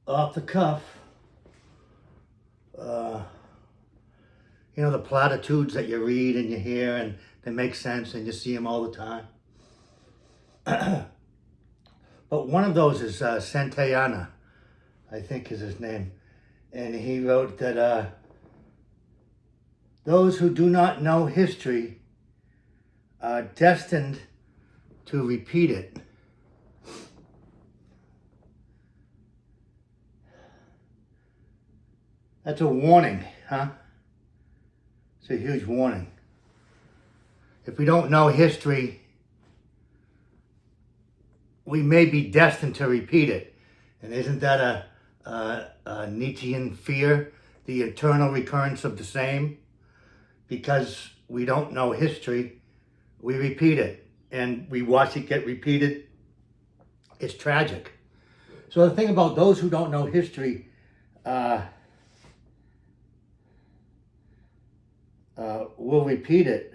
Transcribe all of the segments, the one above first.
off the cuff, the platitudes that you read and you hear and they make sense and you see them all the time. But one of those is Santayana, I think is his name. And he wrote that those who do not know history are destined to repeat it. That's a warning, huh? It's a huge warning. If we don't know history, we may be destined to repeat it. And isn't that a Nietzschean fear? The eternal recurrence of the same? Because we don't know history, we repeat it. And we watch it get repeated. It's tragic. So the thing about those who don't know history, will repeat it,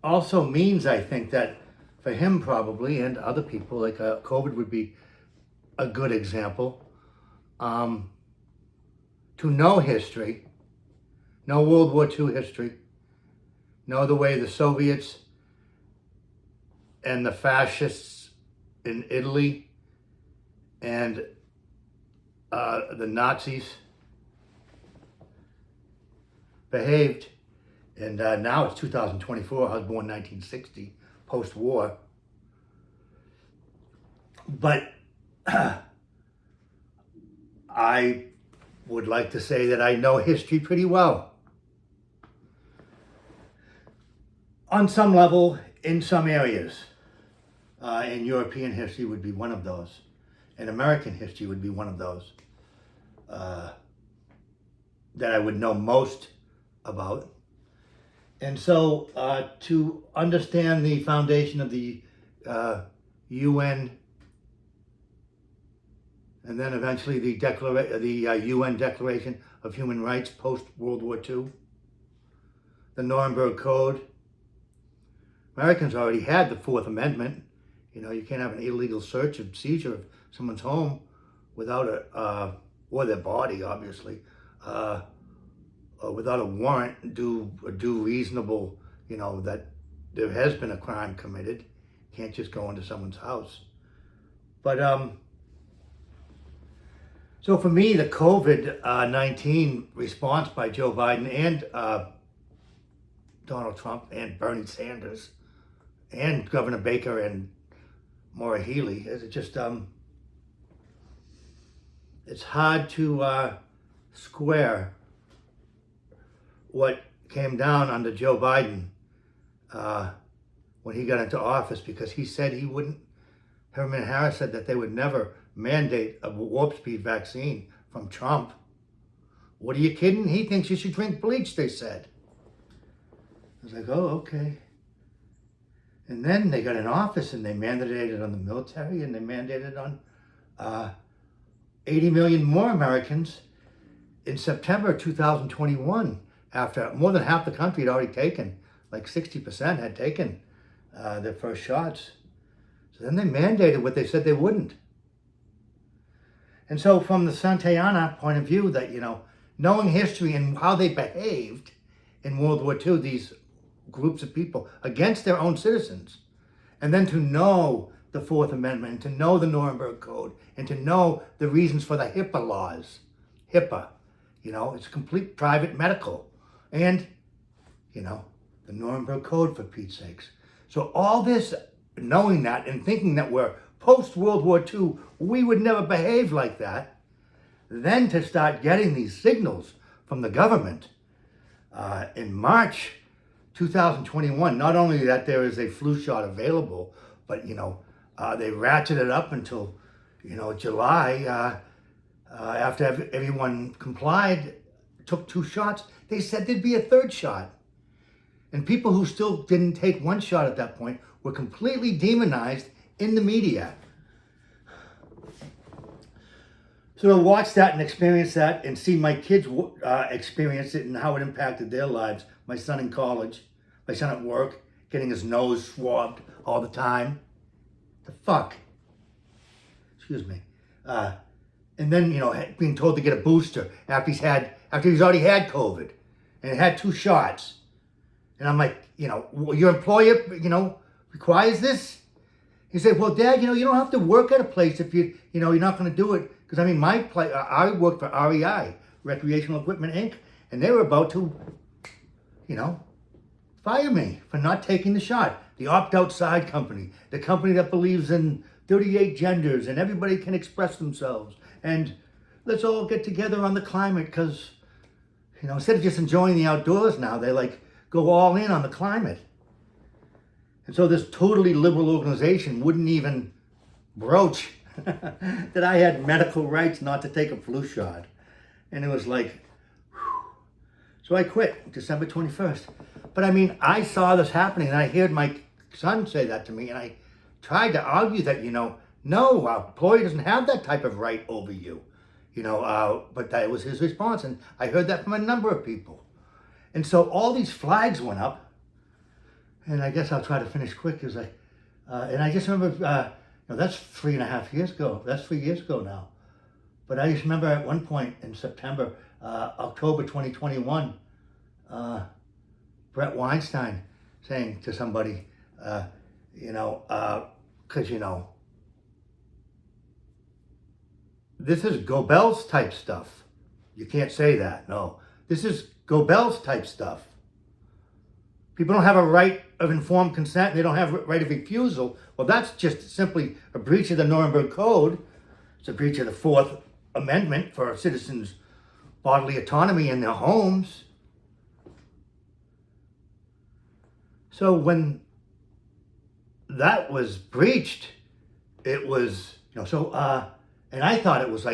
also means, I think, that for him probably, and other people, like COVID would be a good example, to know history, know World War II history, know the way the Soviets and the fascists in Italy and the Nazis behaved. And now it's 2024. I was born 1960, post-war. But I would like to say that I know history pretty well. On some level, in some areas. And European history would be one of those. And American history would be one of those that I would know most about. And so to understand the foundation of the UN and then eventually the UN Declaration of Human Rights post-World War II, the Nuremberg Code. Americans already had the Fourth Amendment. You can't have an illegal search and seizure of someone's home without or their body, obviously, without a warrant due reasonable, that there has been a crime committed. You can't just go into someone's house. But so for me, the COVID-19 response by Joe Biden and Donald Trump and Bernie Sanders and Governor Baker and Maura Healey, is just it's hard to square what came down under Joe Biden when he got into office, because he said he wouldn't. Herman Harris said that they would never mandate a warp speed vaccine from Trump. What are you kidding? He thinks you should drink bleach, they said. I was like, oh, okay. And then they got in office and they mandated it on the military and they mandated on 80 million more Americans in September 2021, after more than half the country had already taken, like 60% had taken their first shots. So then they mandated what they said they wouldn't. And so from the Santayana point of view, that, knowing history and how they behaved in World War II, these groups of people against their own citizens, and then to know the Fourth Amendment, and to know the Nuremberg Code, and to know the reasons for the HIPAA laws. HIPAA, it's complete private medical. And, the Nuremberg Code, for Pete's sakes. So all this, knowing that and thinking that we're post-World War II, we would never behave like that, then to start getting these signals from the government in March 2021, not only that there is a flu shot available, but, they ratcheted it up until, July, after everyone complied, took 2 shots, they said there'd be a 3rd shot. And people who still didn't take 1 shot at that point were completely demonized in the media. So to watch that and experience that and see my kids experience it and how it impacted their lives, my son in college, my son at work, getting his nose swabbed all the time. The fuck? Excuse me. And then, being told to get a booster after he's already had COVID and had 2 shots. And I'm like, your employer, requires this? He said, well, Dad, you don't have to work at a place if you're not going to do it. Because, I mean, I worked for REI, Recreational Equipment, Inc., and they were about to, fire me for not taking the shot. The opt-outside company, the company that believes in 38 genders and everybody can express themselves. And let's all get together on the climate because, instead of just enjoying the outdoors now, they go all in on the climate. And so this totally liberal organization wouldn't even broach that I had medical rights not to take a flu shot. And it was like, whew. So I quit December 21st. But I mean, I saw this happening and I heard my son say that to me and I tried to argue that, no, our employee doesn't have that type of right over you. But that was his response. And I heard that from a number of people. And so all these flags went up. And I guess I'll try to finish quick. And I just remember, that's 3.5 years ago. That's 3 years ago now. But I just remember at one point in September, October 2021, Brett Weinstein saying to somebody, because, this is Goebbels type stuff. You can't say that, no. This is Goebbels type stuff. People don't have a right of informed consent. They don't have a right of refusal. Well, that's just simply a breach of the Nuremberg Code. It's a breach of the 4th Amendment for citizens' bodily autonomy in their homes. So when that was breached, it was, and I thought it was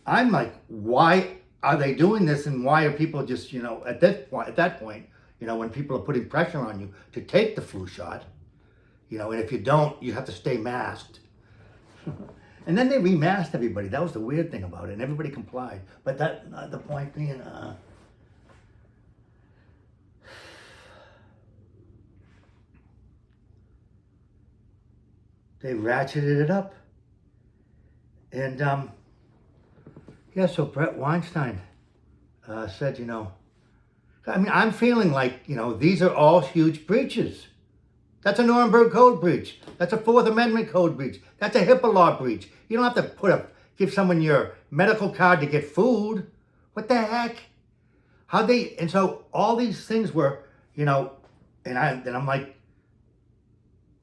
I'm like, why are they doing this? And why are people just, at that point, when people are putting pressure on you to take the flu shot, and if you don't, you have to stay masked. And then they remasked everybody. That was the weird thing about it. And everybody complied. But the point being, they ratcheted it up. And, so Brett Weinstein said, I'm feeling like, these are all huge breaches. That's a Nuremberg Code breach. That's a 4th Amendment Code breach. That's a HIPAA law breach. You don't have to give someone your medical card to get food. What the heck? And so all these things were, and I'm like,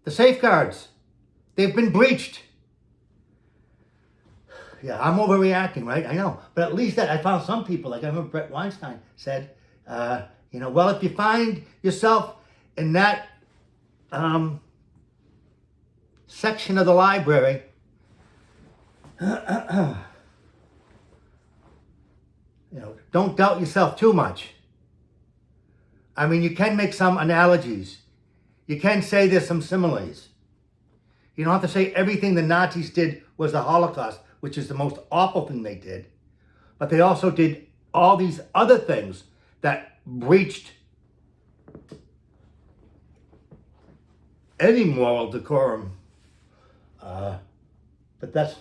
the safeguards, they've been breached. Yeah, I'm overreacting, right? I know. But at least I found some people, I remember Brett Weinstein said, well, if you find yourself in that section of the library, don't doubt yourself too much. I mean, you can make some analogies. You can say there's some similes. You don't have to say everything the Nazis did was the Holocaust, which is the most awful thing they did. But they also did all these other things that breached any moral decorum. But that's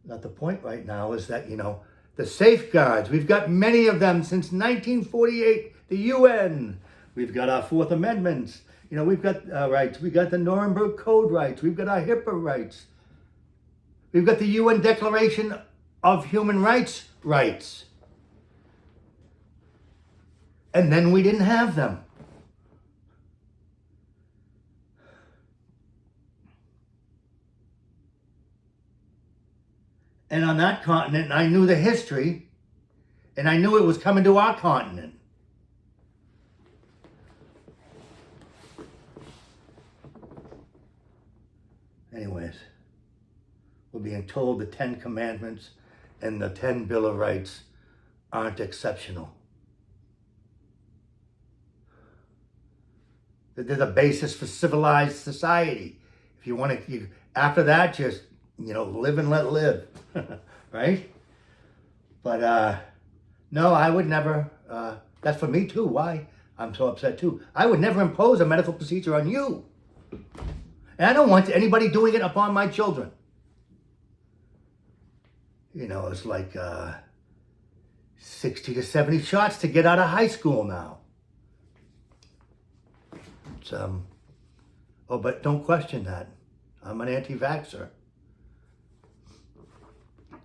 not the point right now, is that, the safeguards, we've got many of them since 1948, the UN. We've got our 4th Amendment. We've got rights. We've got the Nuremberg Code rights. We've got our HIPAA rights. We've got the UN Declaration of Human Rights rights. And then we didn't have them. And on that continent, I knew the history, and I knew it was coming to our continent. Anyways, we're being told the 10 Commandments and the 10 Bill of Rights aren't exceptional. That they're the basis for civilized society. If you want to, after that, just, live and let live, right? But no, I would never, that's for me too, why I'm so upset too. I would never impose a medical procedure on you. And I don't want anybody doing it upon my children. You know, it's like 60 to 70 shots to get out of high school now. It's, oh, but don't question that. I'm an anti-vaxxer.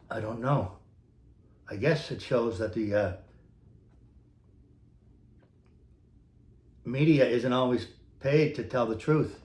I don't know. I guess it shows that the media isn't always paid to tell the truth.